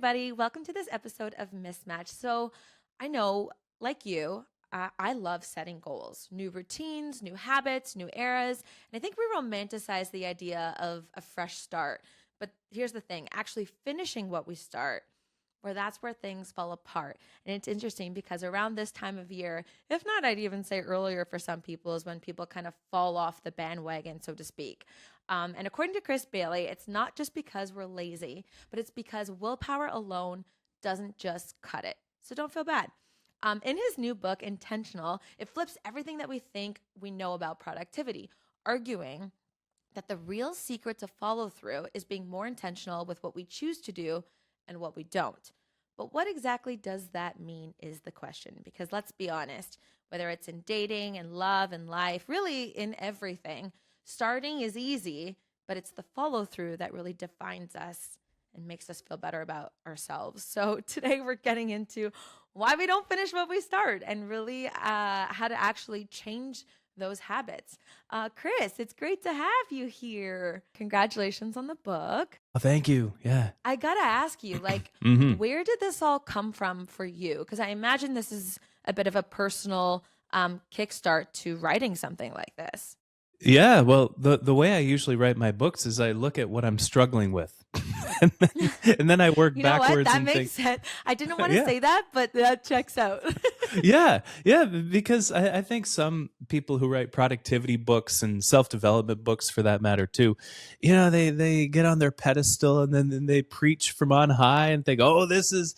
everybody. Welcome to this episode of Mismatch. So, I know, like you, I love setting goals, new routines, new habits, new eras. And I think we romanticize the idea of a fresh start. But here's the thing actually finishing what we start, that's where things fall apart. And it's interesting because around this time of year, if not, I'd even say earlier for some people, is when people kind of fall off the bandwagon, so to speak. And according to Chris Bailey, it's not just because we're lazy, but it's because willpower alone doesn't just cut it. So don't feel bad. In his new book, Intentional, it flips everything that we think we know about productivity, arguing that the real secret to follow through is being more intentional with what we choose to do and what we don't. But what exactly does that mean is the question, because let's be honest, whether it's in dating and love and life, really in everything, starting is easy, but it's the follow through that really defines us and makes us feel better about ourselves. So today we're getting into why we don't finish what we start and really how to actually change those habits. Chris, it's great to have you here. Congratulations on the book. Oh, thank you. Yeah. I gotta ask you, like, where did this all come from for you? Because I imagine this is a bit of a personal kickstart to writing something like this. Yeah. Well, the way I usually write my books is I look at what I'm struggling with, and then I work You know what? backwards That and makes think, sense. I didn't want to yeah, say that, but that checks out. yeah, because I think some people who write productivity books and self-development books, for that matter, too, they get on their pedestal and then they preach from on high and think, oh, this is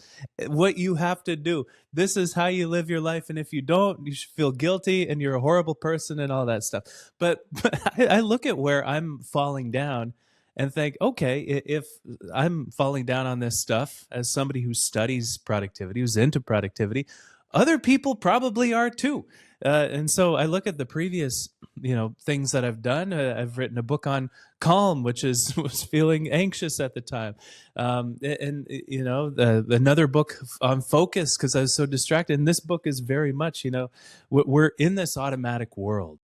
what you have to do. This is how you live your life, and if you don't, you should feel guilty and you're a horrible person and all that stuff. But I look at where I'm falling down and think, okay, if I'm falling down on this stuff as somebody who studies productivity, who's into productivity, other people probably are too. And so I look at the previous, things that I've done. I've written a book on calm, which is was feeling anxious at the time, another book on focus because I was so distracted. And this book is very much, we're in this automatic world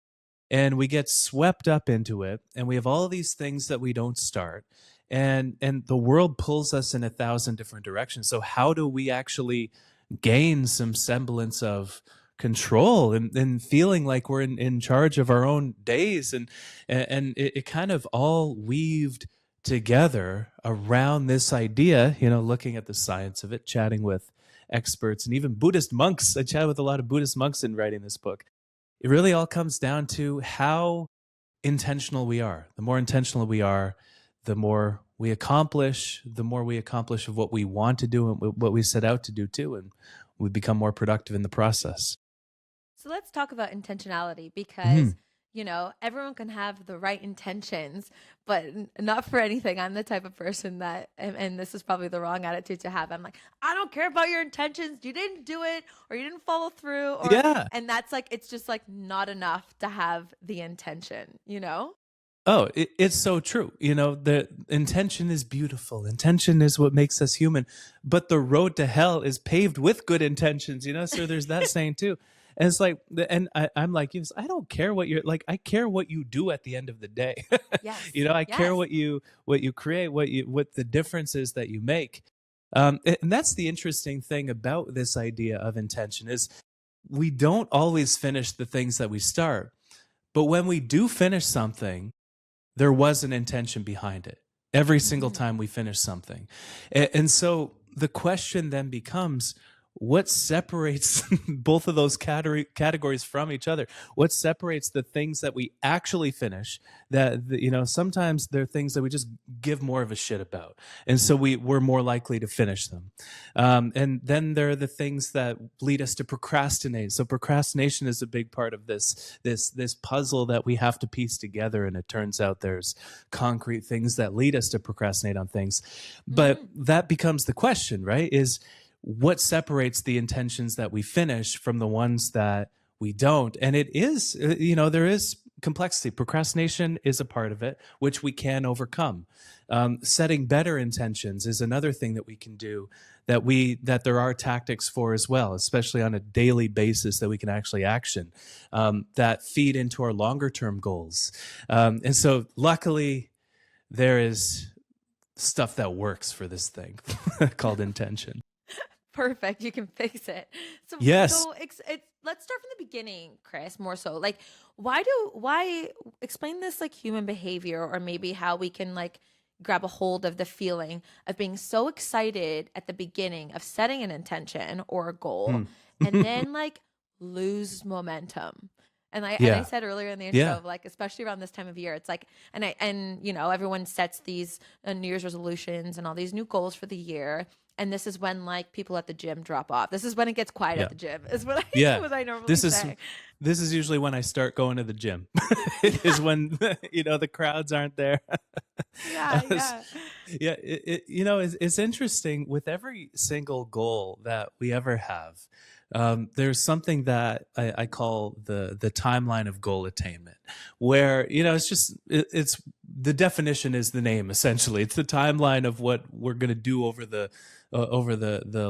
and we get swept up into it, and we have all these things that we don't start, and the world pulls us in 1,000 different directions. So how do we actually gain some semblance of control and feeling like we're in charge of our own days, and it kind of all weaved together around this idea, looking at the science of it, chatting with experts and even Buddhist monks. I chatted with a lot of Buddhist monks in writing this book. It really all comes down to how intentional we are. The more intentional we are, the more we accomplish, of what we want to do and what we set out to do too. And we become more productive in the process. So let's talk about intentionality Mhm. because, everyone can have the right intentions, but not for anything. I'm the type of person that, and this is probably the wrong attitude to have. I'm like, I don't care about your intentions. You didn't do it or you didn't follow through Yeah. and that's like, it's just like not enough to have the intention, you know? Oh, it's so true. The intention is beautiful. Intention is what makes us human. But the road to hell is paved with good intentions, So there's that saying too. And it's like, I'm like, yes, I don't care what you're like. I care what you do at the end of the day. Yes. I care Yes. what you create, what the difference is that you make. And that's the interesting thing about this idea of intention is we don't always finish the things that we start. But when we do finish something, there was an intention behind it every single Mhm. time we finish something. And so the question then becomes, what separates both of those categories from each other? What separates the things that we actually finish sometimes they're things that we just give more of a shit about. And so we're more likely to finish them. And then there are the things that lead us to procrastinate. So procrastination is a big part of this puzzle that we have to piece together. And it turns out there's concrete things that lead us to procrastinate on things. But Mhm. that becomes the question, right? Is what separates the intentions that we finish from the ones that we don't? And it is, there is complexity. Procrastination is a part of it, which we can overcome. Setting better intentions is another thing that we can do, that there are tactics for as well, especially on a daily basis that we can actually action, that feed into our longer term goals. And so luckily there is stuff that works for this thing called intention. Perfect. You can fix it. So, Yes. so it's let's start from the beginning, Chris, more so. Like, why explain this like human behavior, or maybe how we can like grab a hold of the feeling of being so excited at the beginning of setting an intention or a goal, Hmm. and then like lose momentum. And I Yeah. said earlier in the Yeah. intro, like especially around this time of year, it's like, and you know, everyone sets these New Year's resolutions and all these new goals for the year, and this is when like people at the gym drop off. This is when it gets quiet Yeah. at the gym. Is what I Yeah. what I normally This is say. this is usually when I start going to the gym. It is when the crowds aren't there. Yeah, S- yeah. yeah, it's interesting with every single goal that we ever have. There's something that I call the timeline of goal attainment, where it's the definition is the name essentially. It's the timeline of what we're going to do over the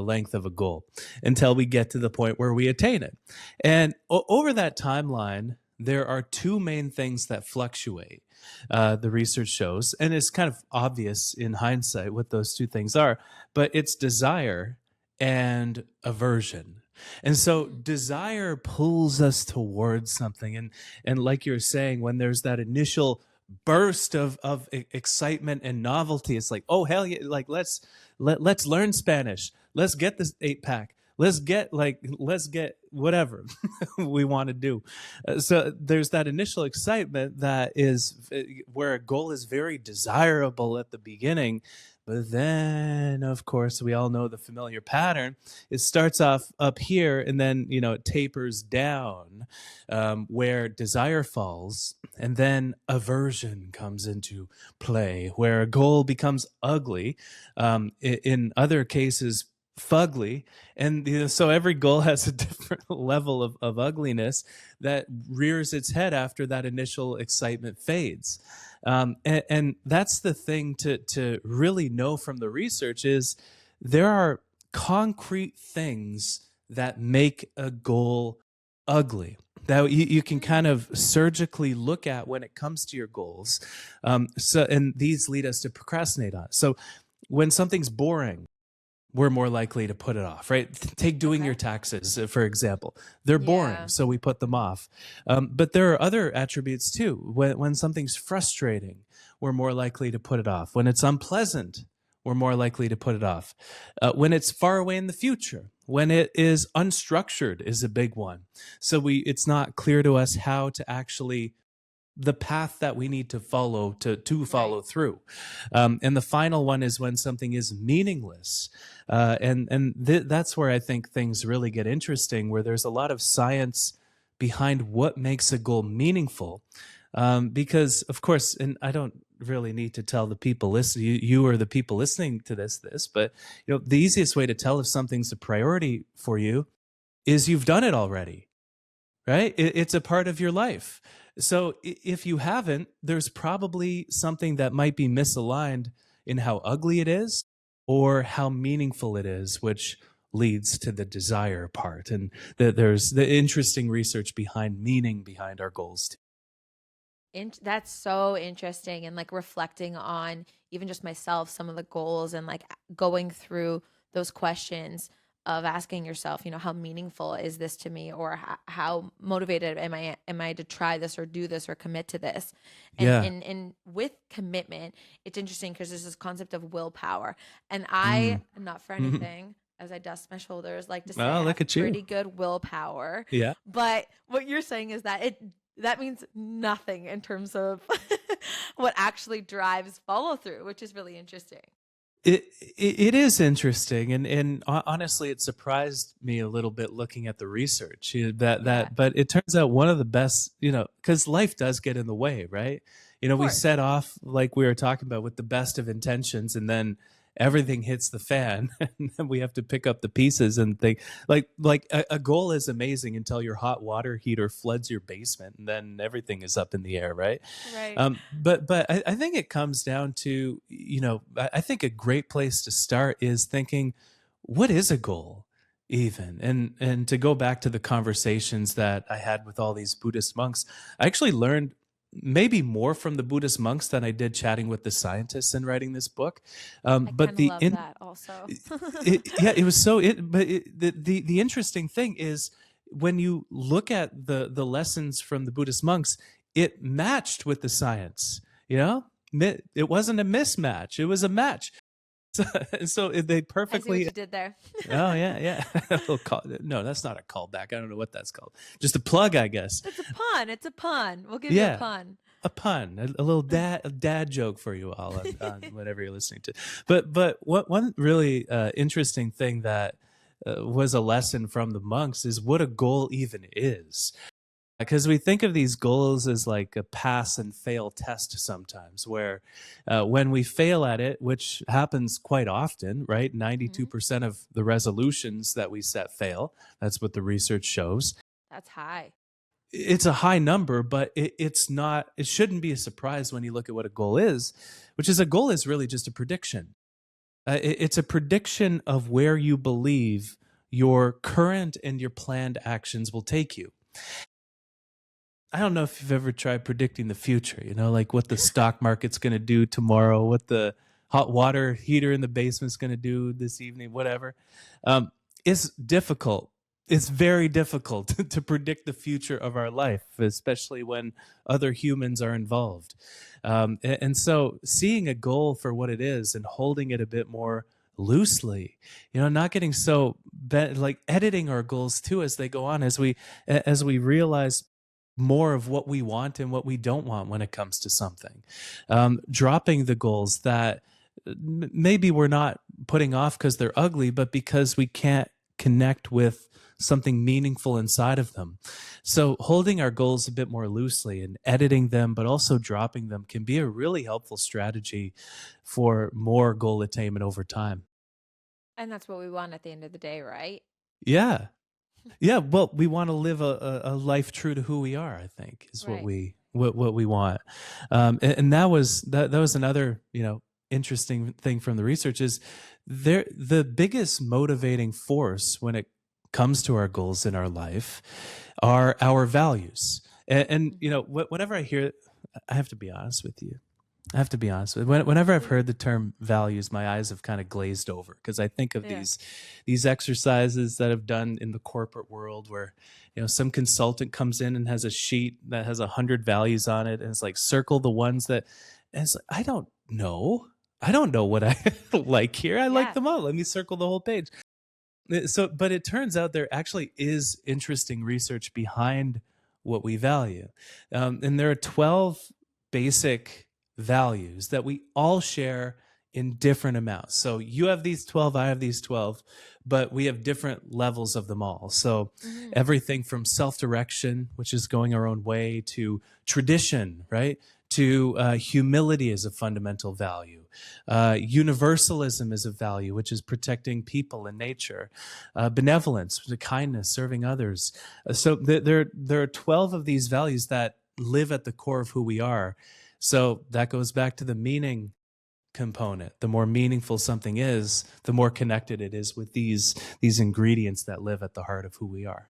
length of a goal until we get to the point where we attain it. And over that timeline, there are two main things that fluctuate. The research shows, and it's kind of obvious in hindsight what those two things are, but it's desire and aversion. And so desire pulls us towards something. And like you're saying, when there's that initial burst of excitement and novelty, it's like, oh hell yeah, like let's learn Spanish. Let's get this 8-pack. Let's get whatever we want to do. So there's that initial excitement that is where a goal is very desirable at the beginning. But then, of course, we all know the familiar pattern. It starts off up here, and then it tapers down, where desire falls, and then aversion comes into play, where a goal becomes ugly. In other cases, fugly. And so every goal has a different level of ugliness that rears its head after that initial excitement fades. And that's the thing to really know from the research is there are concrete things that make a goal ugly that you can kind of surgically look at when it comes to your goals. And these lead us to procrastinate on. So when something's boring, we're more likely to put it off, right? Take doing your Okay. taxes, for example. They're boring, Yeah. so we put them off. But there are other attributes too. When something's frustrating, we're more likely to put it off. When it's unpleasant, we're more likely to put it off. When it's far away in the future, when it is unstructured, is a big one. So it's not clear to us how to actually the path that we need to follow to Right. follow through. And the final one is when something is meaningless. That's where I think things really get interesting, where there's a lot of science behind what makes a goal meaningful. Because, of course, and I don't really need to tell the people listening, you or the people listening to this, but the easiest way to tell if something's a priority for you is you've done it already, right? It's a part of your life. So if you haven't, there's probably something that might be misaligned in how ugly it is or how meaningful it is, which leads to the desire part. And there's the interesting research behind meaning behind our goals. That's so interesting, and like reflecting on even just myself, some of the goals, and like going through those questions of asking yourself, how meaningful is this to me, or how motivated am I to try this or do this or commit to this? And Yeah. and with commitment, it's interesting because there's this concept of willpower, and Mm. not for anything, as I dust my shoulders, like to say I Oh, have look at you. pretty good willpower. Yeah. But what you're saying is that that means nothing in terms of what actually drives follow through, which is really interesting. It is interesting, and honestly, it surprised me a little bit looking at the research Yeah, but it turns out one of the best, because life does get in the way, right? of We course. set off like we were talking about with the best of intentions, and then everything hits the fan, and then we have to pick up the pieces and think like a goal is amazing until your hot water heater floods your basement, and then everything is up in the air, right? Right. But I think it comes down to, I think a great place to start is thinking, what is a goal even? And to go back to the conversations that I had with all these Buddhist monks, I actually learned maybe more from the Buddhist monks than I did chatting with the scientists and writing this book. I But kind of love that also. yeah, it was so but the interesting thing is when you look at the lessons from the Buddhist monks, it matched with the science. You know, it wasn't a mismatch; it was a match. So, so they I see what perfectly. you did there. Oh yeah, yeah. No, that's not a callback. I don't know what that's called. Just a plug, I guess. It's a pun. It's a pun. We'll give you a Yeah, pun. a pun, a little dad joke for you all on whatever you're listening to. But what one really interesting thing that was a lesson from the monks is what a goal even is. Because we think of these goals as like a pass and fail test sometimes, where when we fail at it, which happens quite often, right? Hmm. 92% of the resolutions that we set fail. That's what the research shows. That's high. It's a high number, but it's not, it shouldn't be a surprise when you look at what a goal is, which is a goal is really just a prediction. It's a prediction of where you believe your current and your planned actions will take you. I don't know if you've ever tried predicting the future, like what the stock market's going to do tomorrow, what the hot water heater in the basement's going to do this evening, whatever. It's difficult. It's very difficult to predict the future of our life, especially when other humans are involved. And so seeing a goal for what it is and holding it a bit more loosely, not getting so like editing our goals too as they go on, as we realize more of what we want and what we don't want when it comes to something. Dropping the goals that maybe we're not putting off because they're ugly, but because we can't connect with something meaningful inside of them. So holding our goals a bit more loosely and editing them, but also dropping them can be a really helpful strategy for more goal attainment over time. And that's what we want at the end of the day, right? Yeah. Yeah, well, we want to live a life true to who we are, I think, is what Right. we want. And that was another, interesting thing from the research is the biggest motivating force when it comes to our goals in our life are our values. And Hmm. whenever I hear, I have to be honest with you. I have to be honest with you. Whenever I've heard the term values, my eyes have kind of glazed over because I think of Yeah. these exercises that I've done in the corporate world where some consultant comes in and has a sheet that has 100 values on it, and it's like circle the ones that, and it's like I don't know what I like here. I like Yeah. them all. Let me circle the whole page. So, but it turns out there actually is interesting research behind what we value. And there are 12 basic values that we all share in different amounts. So you have these 12, I have these 12, but we have different levels of them all. So Hmm. everything from self-direction, which is going our own way, to tradition, right? To humility is a fundamental value. Universalism is a value, which is protecting people and nature. Benevolence, the kindness, serving others. So there are 12 of these values that live at the core of who we are. So that goes back to the meaning component. The more meaningful something is, the more connected it is with these ingredients that live at the heart of who we are.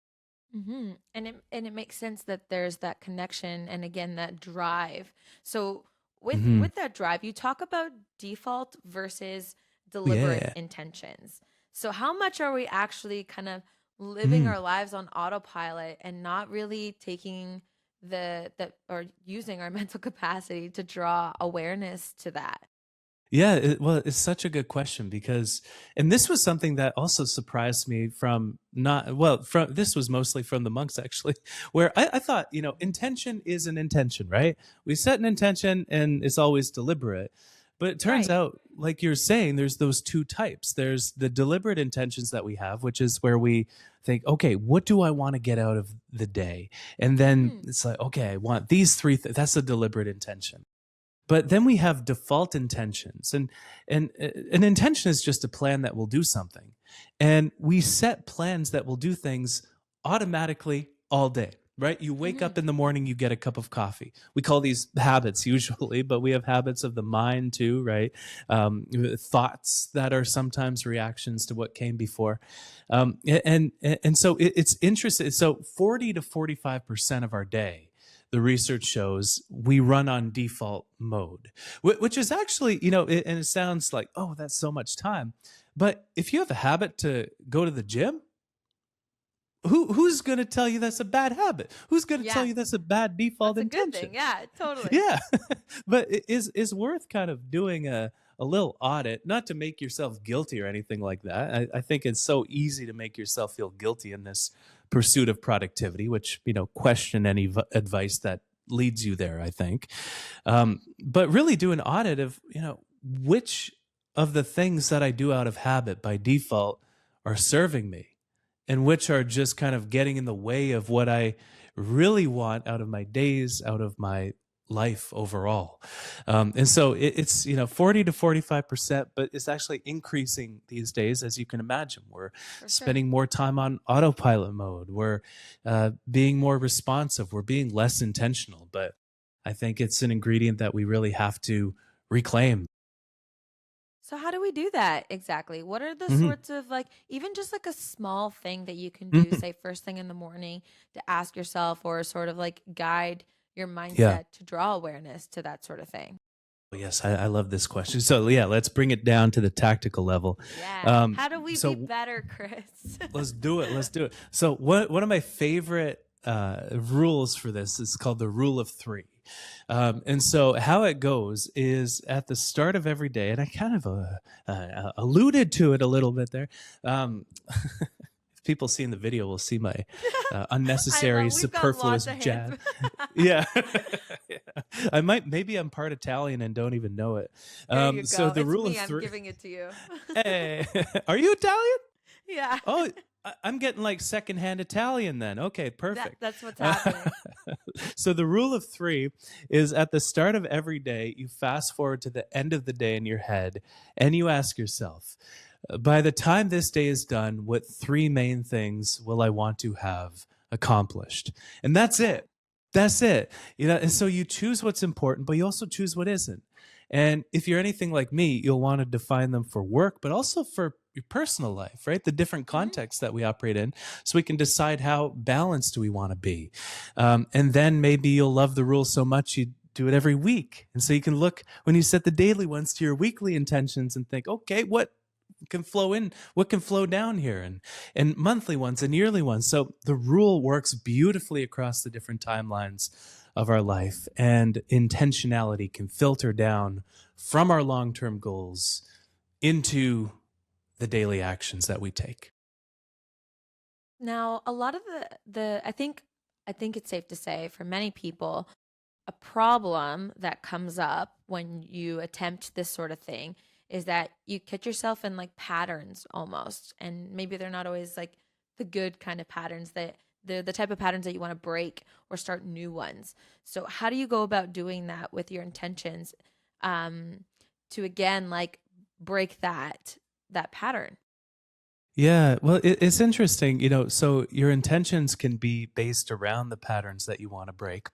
And it makes sense that there's that connection and again that drive. So with Hmm. with that drive, you talk about default versus deliberate Yeah. intentions. So how much are we actually kind of living Mm. our lives on autopilot and not really taking the or using our mental capacity to draw awareness to that? Yeah, well, it's such a good question because, and this was something that also surprised me from not, well, from this was mostly from the monks actually, where I thought, intention is an intention, right? We set an intention and it's always deliberate. But it turns Right. out, like you're saying, there's those two types. There's the deliberate intentions that we have, which is where we think, okay, what do I want to get out of the day? And then Hmm. it's like, okay, I want these three, that's a deliberate intention. But then we have default intentions, and an intention is just a plan that will do something, and we set plans that will do things automatically all day. Right? You wake Hmm. up in the morning, you get a cup of coffee. We call these habits usually, but we have habits of the mind too, right? Thoughts that are sometimes reactions to what came before, and so it's interesting. So 40 to 45% of our day the research shows we run on default mode, which is actually, and it sounds like, oh, that's so much time. But if you have a habit to go to the gym, who's going to tell you that's a bad habit? Who's going to tell Yeah, you that's a bad default that's a good thing. intention? Yeah, totally. Yeah. But it is worth kind of doing a little audit, not to make yourself guilty or anything like that. I think it's so easy to make yourself feel guilty in this pursuit of productivity, which, question any advice that leads you there, I think. But really do an audit of, which of the things that I do out of habit by default are serving me, and which are just kind of getting in the way of what I really want out of my days, out of my life overall. And so it's 40 to 45%, but it's actually increasing these days, as you can imagine. We're For sure. spending more time on autopilot mode. We're being more responsive. We're being less intentional. But I think it's an ingredient that we really have to reclaim. So how do we do that exactly? What are the Mhm. sorts of like even just like a small thing that you can do, Mhm. say first thing in the morning to ask yourself or sort of like guide your Yeah. mindset to draw awareness to that sort of thing? Yes, I love this question. So yeah, let's bring it down to the tactical level. Yeah. Um, How do we be so better, Chris? let's do it. Let's do it. So one of my favorite rules for this is called the rule of three. And so how it goes is at the start of every day, and I kind of alluded to it a little bit there. If people see in the video will see my I unnecessary, love we've got lots superfluous of jazz. hand. Yeah. Yeah. Maybe I'm part Italian and don't even know it. There you So go. the It's rule me. of I'm three. giving it to you. Hey, are you Italian? Yeah. Oh, I'm getting like secondhand Italian then. Okay, perfect. That's what's happening. So the rule of three is at the start of every day, you fast forward to the end of the day in your head and you ask yourself, by the time this day is done, what three main things will I want to have accomplished? And that's Okay. it. That's it. And so you choose what's important, but you also choose what isn't. And if you're anything like me, you'll want to define them for work, but also for your personal life, right? The different Mhm. contexts that we operate in, so we can decide how balanced do we want to be. And then maybe you'll love the rule so much you do it every week. And so you can look when you set the daily ones to your weekly intentions and think, okay, what can flow in, what can flow down here, and monthly ones and yearly ones. So the rule works beautifully across the different timelines of our life, and intentionality can filter down from our long-term goals into the daily actions that we take. Now, a lot of the I think it's safe to say for many people, a problem that comes up when you attempt this sort of thing is that you catch yourself in like patterns almost, and maybe they're not always like the good kind of patterns that the type of patterns that you want to break or start new ones. So how do you go about doing that with your intentions, um to again like break that pattern? Yeah, well, it's interesting, so your intentions can be based around the patterns that you want to break.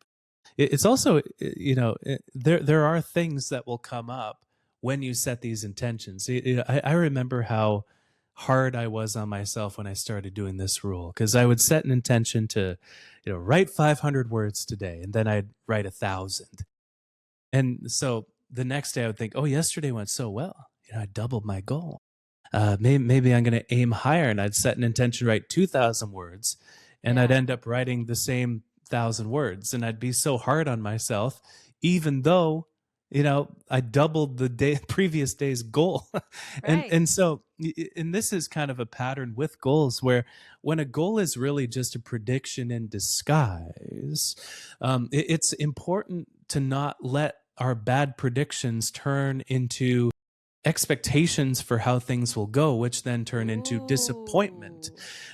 It's also, there are things that will come up when you set these intentions. I remember how hard I was on myself when I started doing this rule, because I would set an intention to, write 500 words today, and then I'd write 1,000. And so the next day I would think, oh, yesterday went so well. I doubled my goal. Maybe I'm going to aim higher, and I'd set an intention to write 2,000 words, and I'd Yeah. end up writing the same 1,000 words, and I'd be so hard on myself, even though I doubled the day previous day's goal. and Right. and so and this is kind of a pattern with goals, where when a goal is really just a prediction in disguise, it's important to not let our bad predictions turn into expectations for how things will go, which then turn into disappointment.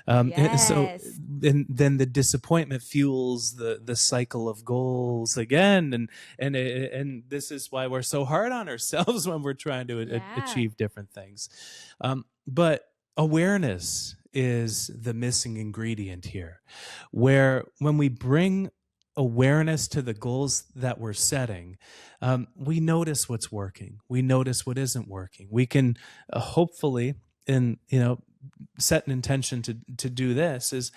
Ooh. And so Yes. then the disappointment fuels the cycle of goals again, and this is why we're so hard on ourselves when we're trying to Yeah. achieve different things. But awareness is the missing ingredient here, where when we bring awareness to the goals that we're setting, we notice what's working. We notice what isn't working. We can hopefully, in set an intention to do this is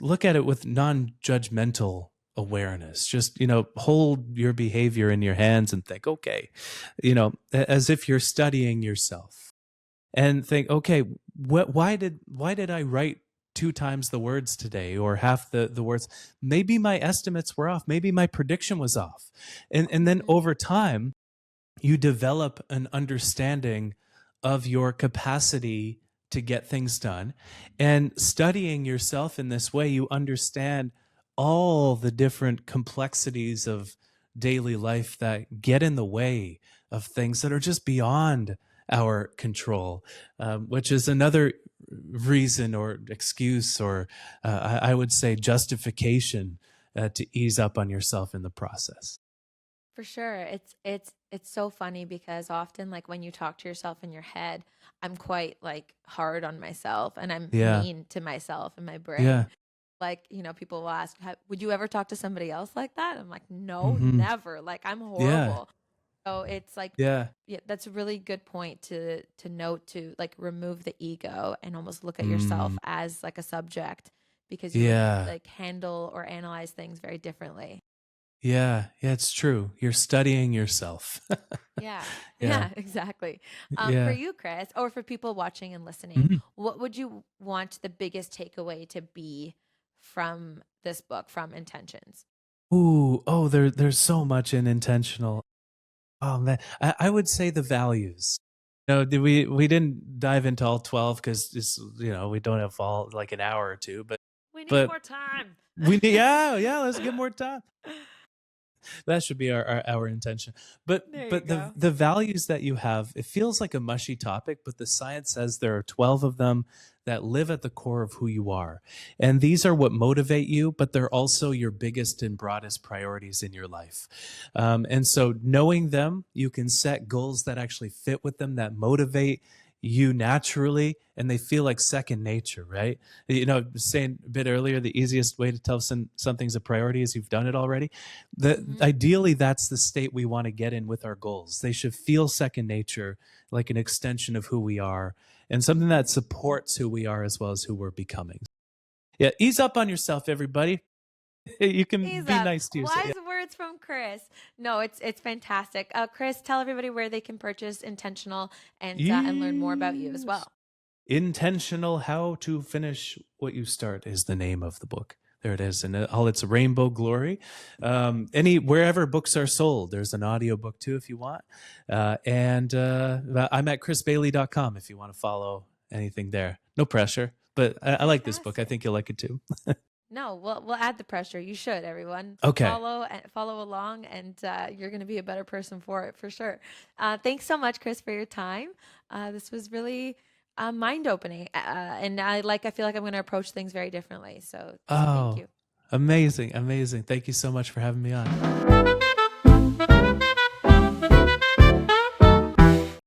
look at it with non-judgmental awareness. Just, hold your behavior in your hands and think, okay, as if you're studying yourself, and think, okay, why did I write two times the words today, or half the words? Maybe my estimates were off. Maybe my prediction was off. And then Mhm. over time, you develop an understanding of your capacity to get things done. And studying yourself in this way, you understand all the different complexities of daily life that get in the way of things that are just beyond our control, which is another reason or excuse, or I would say justification, to ease up on yourself in the process. For sure. It's so funny because often like when you talk to yourself in your head, I'm quite like hard on myself and I'm Yeah. mean to myself in my brain. Yeah. Like, people will ask, would you ever talk to somebody else like that? I'm like, no, Hmm. never. Like I'm Yeah. horrible. So it's like, Yeah. yeah, that's a really good point to note, to like remove the ego and almost look at yourself Mm, as like a subject, because you yeah. like handle or analyze things very differently. Yeah. Yeah. It's true. You're studying yourself. Yeah. Yeah. Yeah, exactly. For Yeah. you, Chris, or for people watching and listening, Mhm. what would you want the biggest takeaway to be from this book, from Intentions? Ooh. Oh, there's so much in intentional. Oh man, I would say the values. No, we didn't dive into all 12 because it's, we don't have all like an hour or two, but We need but more time. we need, yeah, let's get more time. That should be our intention. But There you but the go. the values that you have, it feels like a mushy topic, but the science says there are 12 of them that live at the core of who you are. And these are what motivate you, but they're also your biggest and broadest priorities in your life. And so knowing them, you can set goals that actually fit with them, that motivate you naturally, and they feel like second nature, right? Saying a bit earlier, the easiest way to tell something's a priority is you've done it already. Hmm. Ideally, that's the state we want to get in with our goals. They should feel second nature, like an extension of who we are, and something that supports who we are as well as who we're becoming. Yeah, ease up on yourself, everybody. You can Ease be up. nice to yourself. Wise words from Chris. No, it's fantastic. Chris, tell everybody where they can purchase Intentional and learn more about you as Yes. well. Intentional How to Finish What You Start is the name of the book. There it is, and all its rainbow glory. Any wherever books are sold, there's an audiobook too if you want. And I'm at chrisbailey.com if you want to follow anything there. No pressure, but I like this book. I Fantastic. think you'll like it too. No, we'll add the pressure. You should, everyone. Okay. Follow along, and you're going to be a better person for it for sure. Thanks so much, Chris, for your time. This was really mind opening, and I feel like I'm going to approach things very differently. So thank Oh, you. amazing, amazing. Thank you so much for having me on.